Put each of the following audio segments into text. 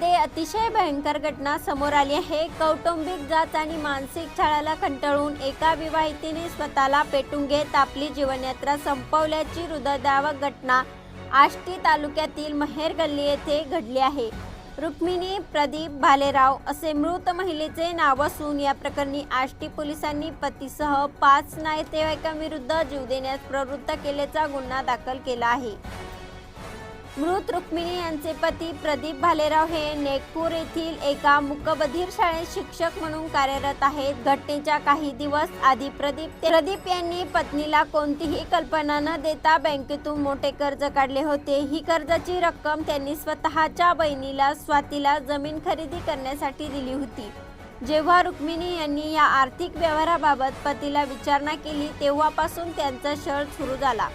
मध्ये अतिशय भयंकर घटना समोर आली आहे। कौटुंबिक जाच आणि मानसिक छळाला कंटाळून एका विवाहितेने स्वतःला पेटून घेत आपली जीवनयात्रा संपवल्याची हृदयद्रावक घटना आष्टी तालुक्यातील मेहेर गल्ली येथे घडली आहे। रुक्मिणी प्रदीप भालेराव असे मृत महिलेचे नाव असून या प्रकरणी आष्टी पोलिसांनी पतीसह 5 नातेवाईकांविरुद्ध जीव देण्यास प्रवृत्त केल्याचा गुन्हा दाखल केला आहे। मृत रुक्मिणी यांचे पती प्रदीप भालेराव हे नेकपूर येथील एका मूकबधीर शाळेत शिक्षक म्हणून कार्यरत आहेत। घटनेच्या काही दिवस आधी प्रदीप यांनी पत्नीला कोणतीही कल्पना न देता बँकेतून मोठे कर्ज काढले होते। ही कर्जाची रक्कम त्यांनी स्वतःच्या बहिणीला स्वातीला जमीन खरेदी करण्यासाठी दिली होती। जेव्हा रुक्मिणी यांनी या आर्थिक व्यवहाराबाबत पतीला विचारणा केली तेव्हापासून त्यांचा छळ सुरू झाला।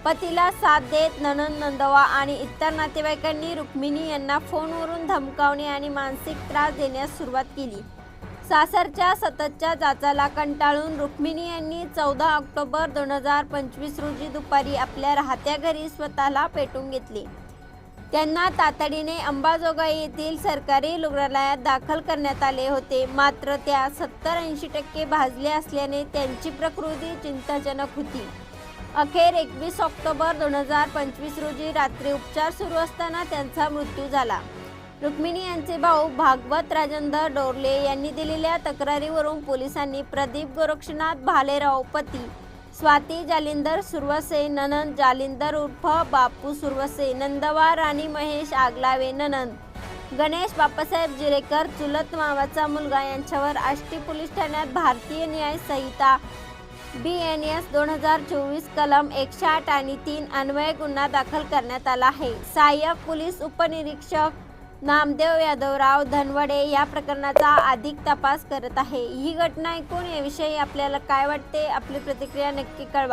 पतीला साथ देत नणंद, नंदवा आणि इतर नातेवाईकांनी रुक्मिणी यांना फोनवरून धमकावणे आणि मानसिक त्रास देण्यास सुरुवात केली। सासरच्या सततच्या जाचाला कंटाळून रुक्मिणी यांनी 14 ऑक्टोबर 2025 रोजी दुपारी आपल्या राहत्या घरी स्वतःला पेटवून घेतले। त्यांना तातडीने अंबाजोगाई येथील सरकारी रुग्णालयात दाखल करण्यात आले होते, मात्र त्या 70-80% भाजल्या असल्याने त्यांची प्रकृती चिंताजनक होती। अखेर 21 ऑक्टोबर 2025 रोजी रात्री उपचार सुरू असताना त्यांचा मृत्यू झाला। रुक्मिणी यांचे भाऊ भागवत राजेंद्र डोरले यांनी दिलेल्या तक्रारीवरून पोलिसांनी प्रदीप गोरक्षनाथ भालेराव पती, स्वाती जालिंदर सुरवसे ननंद जालिंदर उर्फ बापू सुरवसे, नंदवा राणी महेश आगलावे ननंद, गणेश बापासाहेब जिरेकर चुलत मामाचा मुलगा यांच्यावर आष्टी पोलीस ठाण्यात भारतीय न्याय संहिता BNS 2024 कलम 108 आणि 3 अन्वये गुन्हा दाखल करण्यात आला आहे। सहाय्यक पोलीस उपनिरीक्षक नामदेव यादवराव धनवडे या प्रकरणाचा अधिक तपास करत आहे। ही घटना ऐकून याविषयी आपल्याला काय वाटते? आपली प्रतिक्रिया नक्की कळवा।